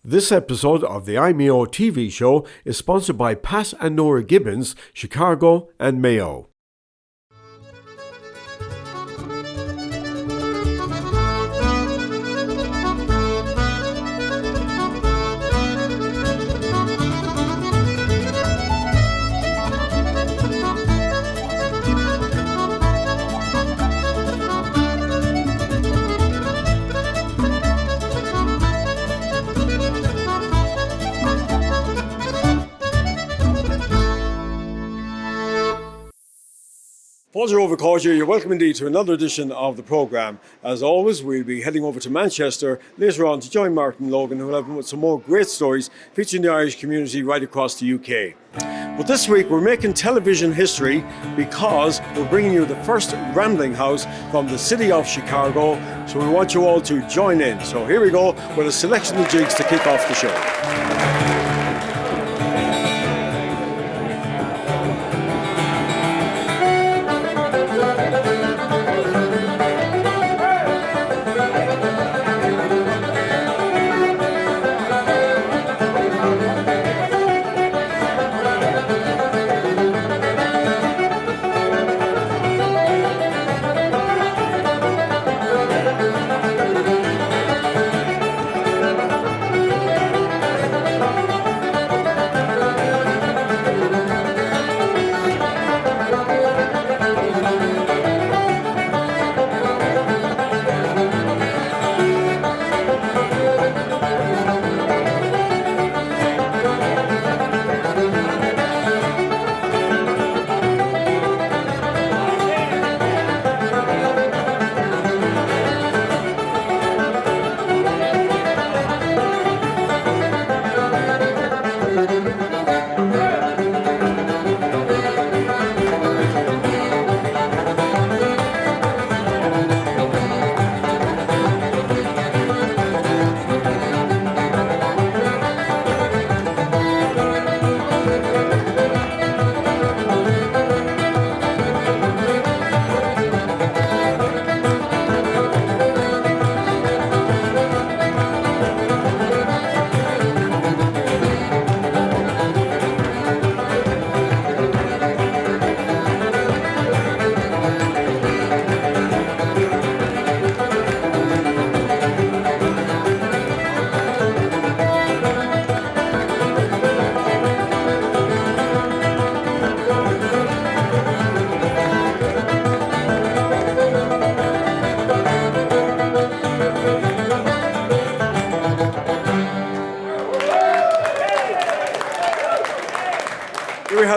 This episode of the IMEO TV show is sponsored by Pat and Nora Gibbons, Chicago and Mayo. Roger Overcourt here. You're welcome indeed to another edition of the programme. As always, we'll be heading over to Manchester later on to join Martin Logan, who will have with some more great stories featuring the Irish community right across the UK. But this week we're making television history because we're bringing you the first rambling house from the city of Chicago. So we want you all to join in. So here we go with a selection of jigs to kick off the show.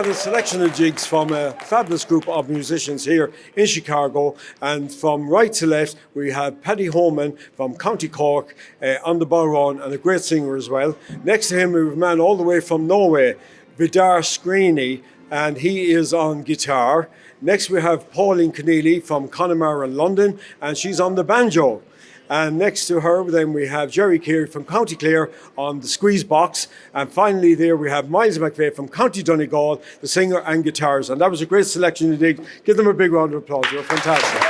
A selection of jigs from a fabulous group of musicians here in Chicago, and from right to left we have Paddy Holman from County Cork on the bodhrán, and a great singer as well. Next to him we have a man all the way from Norway, Vidar Skrini, and he is on guitar. Next we have Pauline Keneally from Connemara in London, and she's on the banjo. And next to her, then we have Jerry Keir from County Clare on the squeeze box. And finally there we have Miles McVeigh from County Donegal, the singer and guitars. And that was a great selection indeed. Give them a big round of applause. You're fantastic.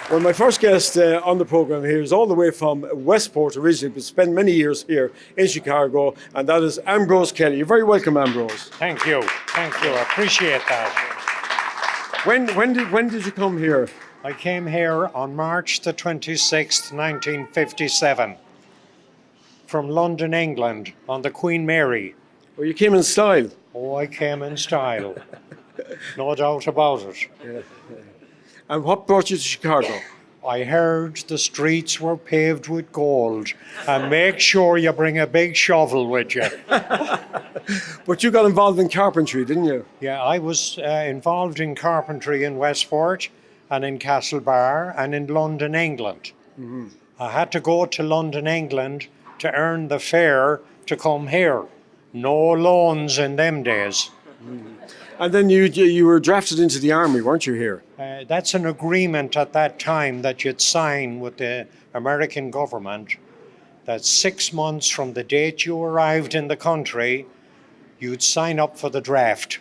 Well, my first guest on the programme here is all the way from Westport originally, but spent many years here in Chicago, and that is Ambrose Kelly. You're very welcome, Ambrose. Thank you. I appreciate that. When did you come here? I came here on March the 26th, 1957, from London, England, on the Queen Mary. Well, you came in style. Oh, I came in style. No doubt about it. Yeah. And what brought you to Chicago? I heard the streets were paved with gold, and make sure you bring a big shovel with you. But you got involved in carpentry, didn't you? Yeah, I was involved in carpentry in Westport, and in Castlebar, and in London, England. Mm-hmm. I had to go to London, England to earn the fare to come here. No loans in them days. Mm-hmm. And then you were drafted into the army, weren't you, here? That's an agreement at that time that you'd sign with the American government, that 6 months from the date you arrived in the country, you'd sign up for the draft.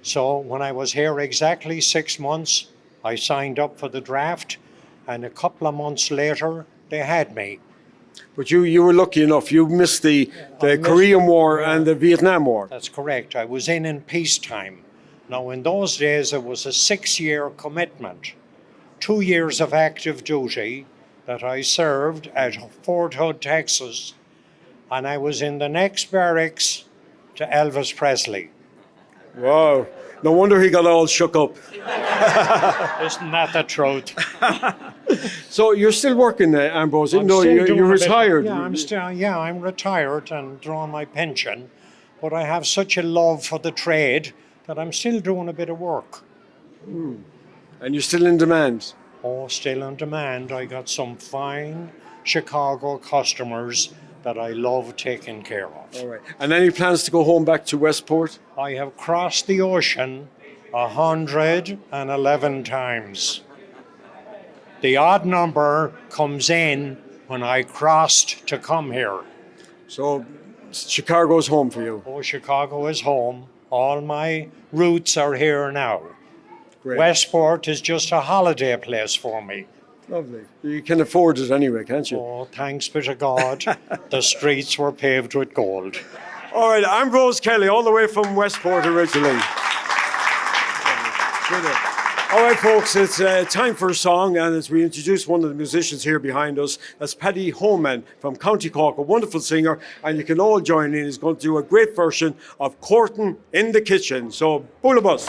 So when I was here exactly 6 months, I signed up for the draft, and a couple of months later, they had me. But you were lucky enough. You missed the Korean War and the Vietnam War. That's correct. I was in peacetime. Now, in those days, it was a 6-year commitment, 2 years of active duty that I served at Fort Hood, Texas, and I was in the next barracks to Elvis Presley. Wow. No wonder he got all shook up. Isn't that the truth? So you're still working, Ambrose, even though you're retired. I'm retired and drawing my pension, but I have such a love for the trade that I'm still doing a bit of work. And you're still in demand. Oh, still in demand. I got some fine Chicago customers that I love taking care of. All right. And any plans to go home back to Westport? I have crossed the ocean 111 times. The odd number comes in when I crossed to come here. So Chicago's home for you. Oh, Chicago is home. All my roots are here now. Great. Westport is just a holiday place for me. Lovely. You can afford it anyway, can't you? Oh, thanks be to God. The streets were paved with gold. All right, Ambrose Kelly, all the way from Westport originally. All right, folks, it's time for a song, and as we introduce one of the musicians here behind us, that's Paddy Holman from County Cork, a wonderful singer, and you can all join in. He's going to do a great version of Courtin in the Kitchen. So, Boolabus.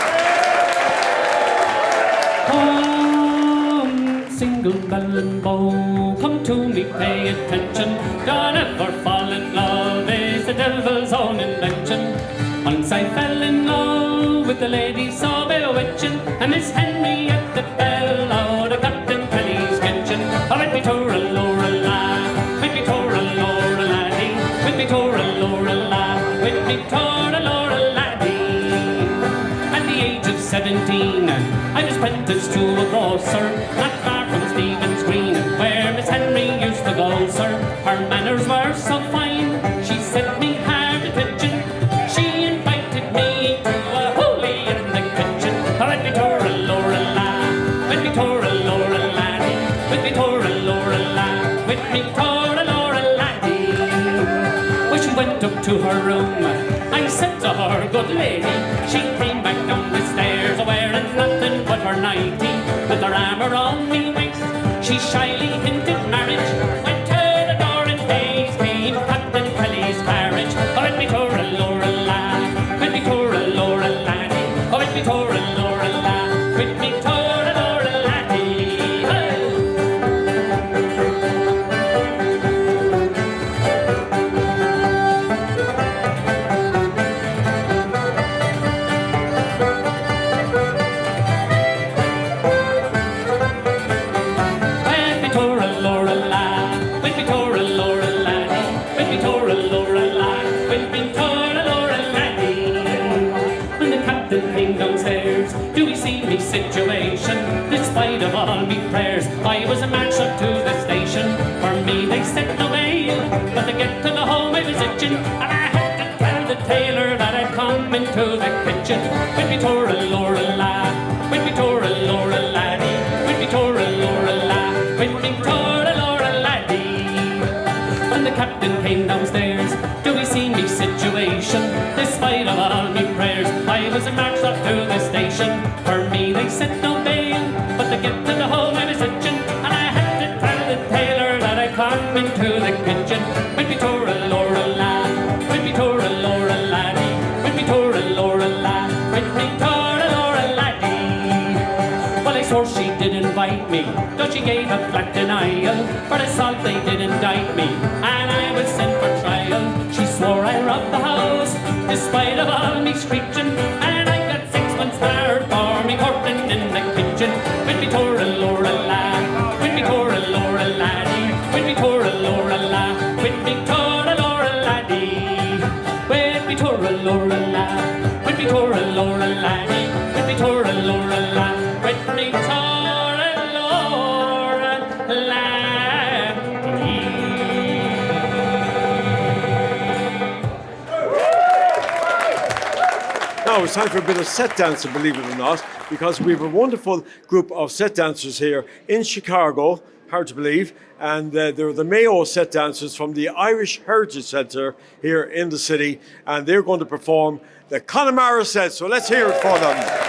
Single bell and bow, come to me, pay attention. Don't ever fall in love, is the devil's own invention. Once I fell in love with a lady so bewitching, and Miss Henrietta Bell out of Captain Kelly's kitchen. I went me to a Laura, went me to a Laura laddie, went me to a Laura lad, went me to a Laura laddie. At the age of 17, I was apprenticed to a grocer, not far from Stephen's Green, where Miss Henry used to go, sir. Her manners were so fine, she set me hard at twitching. She invited me to a holy in the kitchen. I went me to a Laura lad, went me to a Laura laddie, went me to a Laura lad, went me to a Laura laddie. When she went up to her room, I said to her, good lady, she came back down the stairs wearing nothing but her nightie, with her arm around me waist. She shyly hinted marriage, went to the door in haste, came Captain Kelly's carriage. I went me to a Laura lad, went me to a Laura laddie, I went me to a Laura lad, went me to a Laura laddie. Hey! Situation, in spite of all me prayers, I was marched up to the station. For me they set no bail, but to get to the home I was itching, and I had to tell the tailor that I'd come into the kitchen. With me to a Laura lad, with me to a Laura laddie, with me to a Laura lad, with me to a Laura laddie. When the captain came downstairs, do we see me situation? Despite of all me prayers, I was marched up to the station. For me they set no bail, but to get to the home I was itching, and I had to tell the tailor that I come into the kitchen. With me to a Laura lad, with me to a Laura laddie, with me to a Laura lad, with me to a Laura laddie. Well, I swore she did invite me, though she gave a flat denial. For assault they did indict me, and I was sent for trial. She swore I robbed the house, despite of all me screeching, and I got 6 months hard for me Courtin in the kitchen. With me to a Laura lad, with me to a Laura laddie, with me to a Laura lad, with me to a Laura laddie, with me to a Laura lad, with me to a Laura laddie, with me to a Laura lad, with me to a Laura laddie. Now it's time for a bit of set dancing, believe it or not, because we have a wonderful group of set dancers here in Chicago hard to believe. And they're the Mayo set dancers from the Irish Heritage Centre here in the city, and they're going to perform the Connemara set. So let's hear it for them.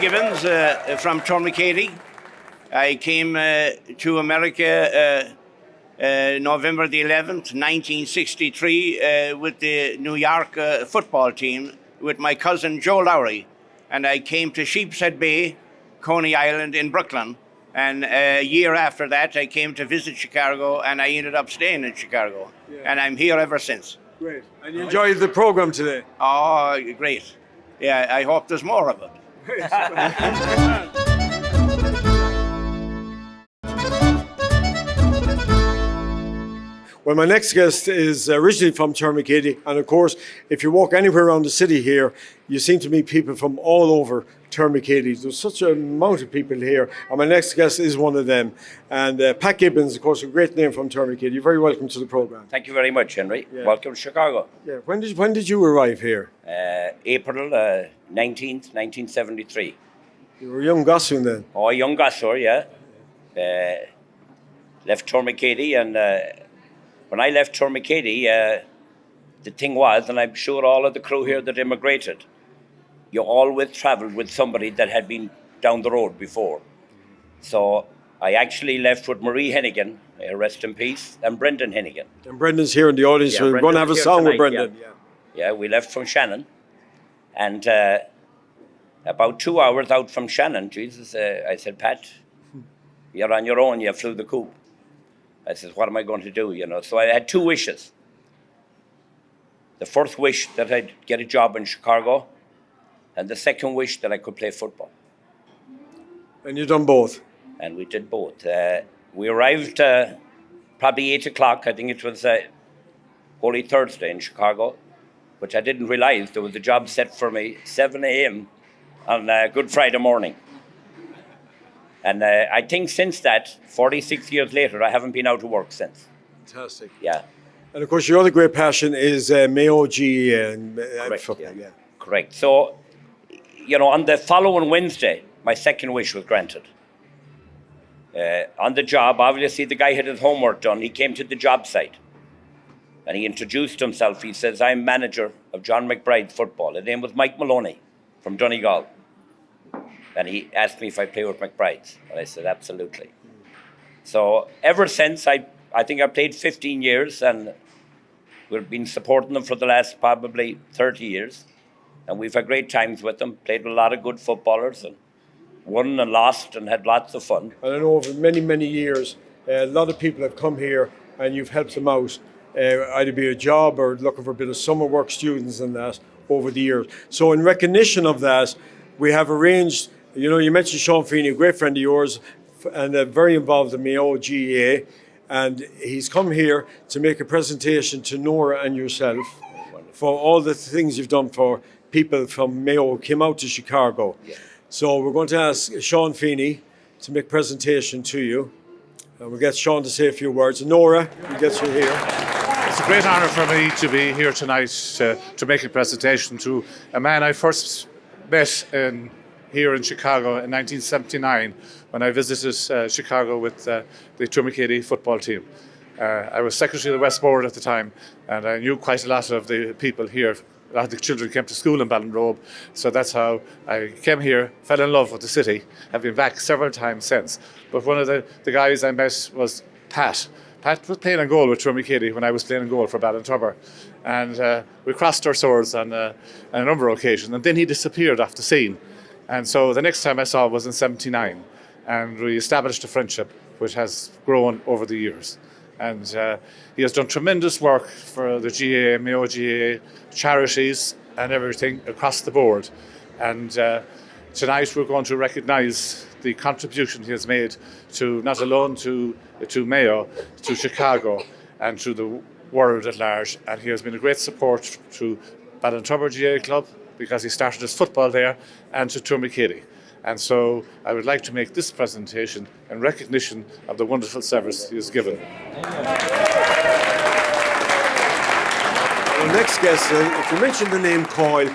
Gibbons from Tourmakeady. I came to America November the 11th, 1963 with the New York football team with my cousin Joe Lowry. And I came to Sheepshead Bay, Coney Island in Brooklyn. And a year after that, I came to visit Chicago, and I ended up staying in Chicago. Yeah. And I'm here ever since. Great. And you enjoyed the program today? Oh, great. Yeah, I hope there's more of it. Well, my next guest is originally from Tourmakeady, and of course, if you walk anywhere around the city here, you seem to meet people from all over Tourmakeady. There's such an amount of people here, and my next guest is one of them. And Pat Gibbons, of course, a great name from Tourmakeady. You're very welcome to the program. Thank you very much, Henry. Yeah. Welcome to Chicago. Yeah. When did you arrive here? April 19th, 1973. You were a young gossoon then? Oh, a young gossoon, yeah. Left Tourmakeady, and when I left Tourmakeady, the thing was, and I'm sure all of the crew here that immigrated, you always travelled with somebody that had been down the road before. So I actually left with Marie Hennigan, rest in peace, and Brendan Hennigan. And Brendan's here in the audience, so we're going to have a song tonight, with Brendan. Yeah, we left from Shannon, and about 2 hours out from Shannon, I said, Pat, you're on your own, you flew the coop. I said, what am I going to do, So I had two wishes. The first wish that I'd get a job in Chicago, and the second wish that I could play football. And you've done both? And we did both. We arrived probably 8 o'clock, I think it was Holy Thursday in Chicago, which I didn't realize there was a job set for me 7 a.m. on Good Friday morning. And I think since that, 46 years later, I haven't been out of work since. Fantastic. Yeah. And of course, your other great passion is Mayo G and correct, football. Yeah. Correct. So, on the following Wednesday, my second wish was granted. On the job, obviously, the guy had his homework done. He came to the job site and he introduced himself. He says, I'm manager of John McBride football. His name was Mike Maloney from Donegal. And he asked me if I play with McBride's. And I said, absolutely. So ever since, I think I played 15 years, and we've been supporting them for the last probably 30 years. And we've had great times with them, played with a lot of good footballers, and won and lost and had lots of fun. And I know over many, many years, a lot of people have come here and you've helped them out, either be a job or looking for a bit of summer work, students and that, over the years. So in recognition of that, we have arranged, you mentioned Sean Feeney, a great friend of yours, and very involved in Mayo GEA, and he's come here to make a presentation to Nora and yourself for all the things you've done for people from Mayo who came out to Chicago. Yeah. So we're going to ask Sean Feeney to make a presentation to you. And we'll get Sean to say a few words. And Nora, we get you here. It's a great honour for me to be here tonight to make a presentation to a man I first met here in Chicago in 1979 when I visited Chicago with the Tourmakeady football team. I was secretary of the West Board at the time, and I knew quite a lot of the people here. A lot of the children came to school in Ballinrobe, so that's how I came here, fell in love with the city. I've been back several times since. But one of the guys I met was Pat. Pat was playing on goal with Tourmakeady when I was playing on goal for Ballintubber. And we crossed our swords on a number of occasions, and then he disappeared off the scene. And so the next time I saw him was in '79, and we established a friendship which has grown over the years. And he has done tremendous work for the GAA, Mayo GAA, charities and everything across the board. And tonight we're going to recognise the contribution he has made to not alone to Mayo, to Chicago and to the world at large. And he has been a great support to Ballintubber GAA Club because he started his football there, and to Tourmakeady. And so I would like to make this presentation in recognition of the wonderful service he has given. Our next guest, if you mention the name Coyle,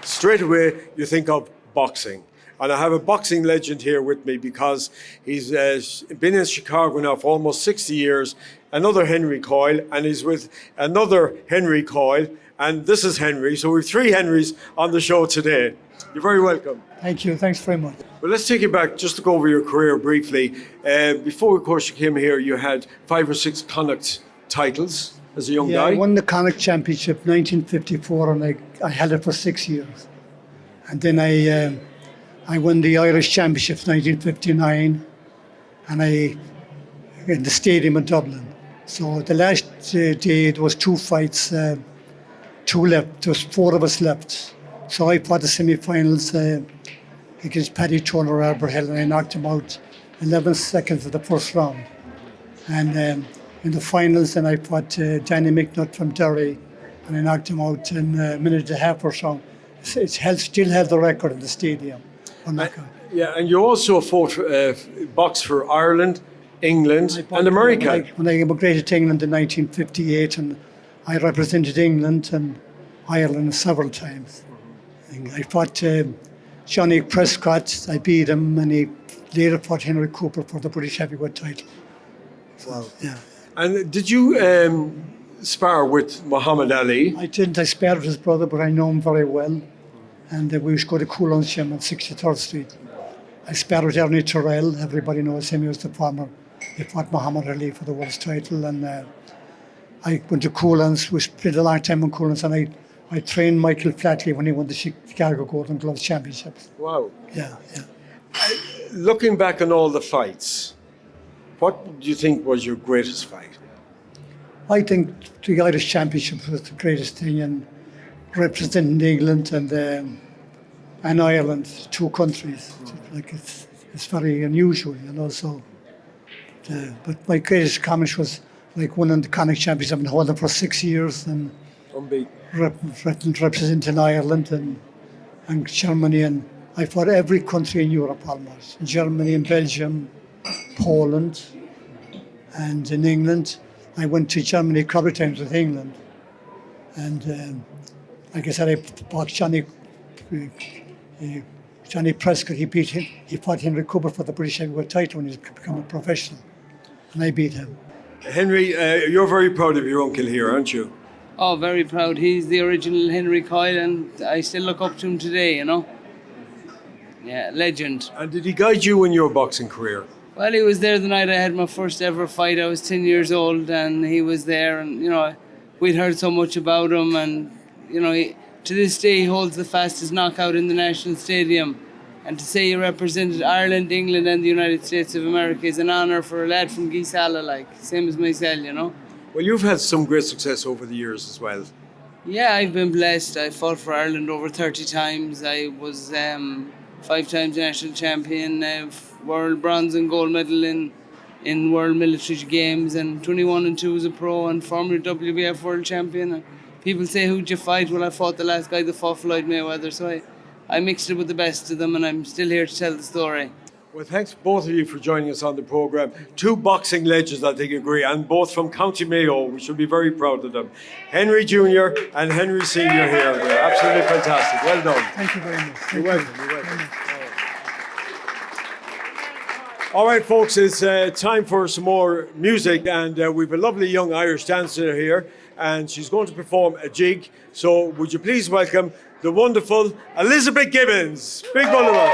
straight away you think of boxing. And I have a boxing legend here with me because he's been in Chicago now for almost 60 years. Another Henry Coyle, and he's with another Henry Coyle. And this is Henry. So we have three Henrys on the show today. You're very welcome. Thank you. Thanks very much. Well, let's take you back just to go over your career briefly. Before, of course, you came here, you had 5 or 6 Connacht titles as a young guy. I won the Connacht Championship 1954, and I held it for 6 years. And then I won the Irish Championship 1959, and in the stadium in Dublin. So the last day there was 2 fights, 2 left. There was 4 of us left. So I fought the semi-finals against Paddy Turner Arborhill, and I knocked him out 11 seconds of the first round. And in the finals, then I fought Danny McNutt from Derry, and I knocked him out in a minute and a half or so. Still held the record in the stadium. Yeah, and you also fought boxed for Ireland, England, and America. When I immigrated to England in 1958, and I represented England and Ireland several times. I fought Johnny Prescott, I beat him, and he later fought Henry Cooper for the British heavyweight title. Wow. Yeah. And did you spar with Muhammad Ali? I didn't. I sparred with his brother, but I know him very well. And we used to go to Coulon's gym on 63rd Street. I sparred with Ernie Terrell. Everybody knows him. He was the former. He fought Muhammad Ali for the world's title. And I went to Coulon's. We spent a long time in Coulon's, and I trained Michael Flatley when he won the Chicago Golden Gloves Championships. Wow. Yeah. Looking back on all the fights, what do you think was your greatest fight? I think the Irish Championship was the greatest thing, and representing England and Ireland, 2 countries. Like it's very unusual, you know. So, but my greatest accomplishment was like winning the Connacht Championship. I've been holding for 6 years, and representing Ireland and Germany, and I fought every country in Europe almost. In Germany and Belgium, Poland, and in England. I went to Germany a couple of times with England. And like I said, I fought Johnny Prescott. He fought Henry Cooper for the British heavyweight title when he became a professional. And I beat him. Henry, you're very proud of your uncle here, aren't you? Oh, very proud. He's the original Henry Coyle, and I still look up to him today, you know. Yeah, legend. And did he guide you in your boxing career? Well, he was there the night I had my first ever fight. I was 10 years old, and he was there, and, you know, we'd heard so much about him, and, you know, to this day he holds the fastest knockout in the National Stadium. And to say he represented Ireland, England, and the United States of America is an honour for a lad from Geesala, like, same as myself, you know. Well, you've had some great success over the years as well. Yeah, I've been blessed. I fought for Ireland over 30 times. I was 5 times national champion, world bronze and gold medal in World Military Games, and 21 and 2 as a pro, and former WBF world champion. And people say, who'd you fight? Well, I fought the last guy that fought Floyd Mayweather, so I mixed it with the best of them, and I'm still here to tell the story. Well, thanks both of you for joining us on the programme. Two boxing legends, I think, agree, and both from County Mayo. We should be very proud of them. Henry Jr. and Henry Sr. here. They're absolutely fantastic. Well done. Thank you very much. You're welcome. You're welcome. All right, folks, it's time for some more music, and we've a lovely young Irish dancer here, and she's going to perform a jig. So would you please welcome the wonderful Elizabeth Gibbons. Big one of us.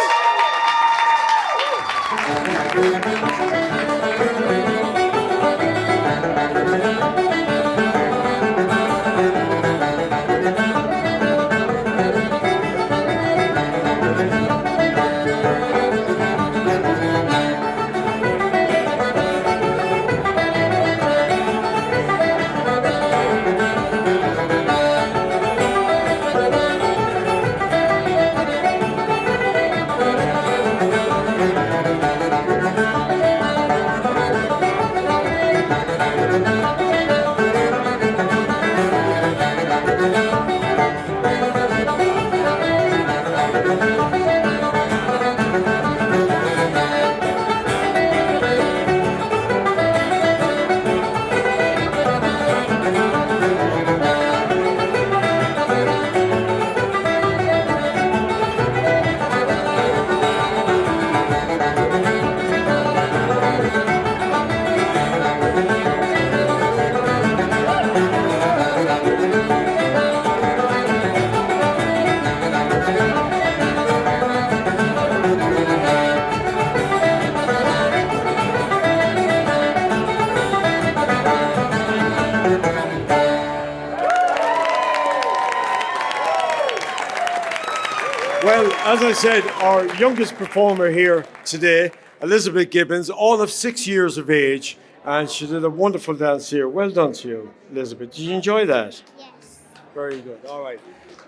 Well, as I said, our youngest performer here today, Elizabeth Gibbons, all of 6 years of age, and she did a wonderful dance here. Well done to you, Elizabeth. Did you enjoy that? Yes. Very good. All right.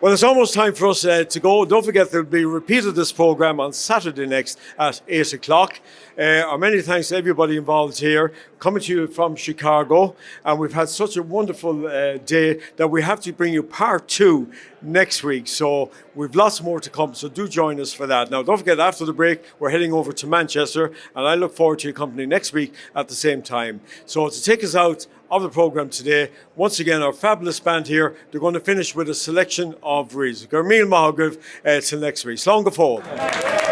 Well, it's almost time for us to go. Don't forget there'll be a repeat of this programme on Saturday next at 8 o'clock. Our many thanks to everybody involved here, coming to you from Chicago. And we've had such a wonderful day that we have to bring you part 2 next week. So we've lots more to come, so do join us for that. Now, don't forget, after the break, we're heading over to Manchester, and I look forward to your company next week at the same time. So to take us out of the programme today, once again, our fabulous band here, they're going to finish with a selection of reeds. Garmil Mahagav till next week. Slán go fóill.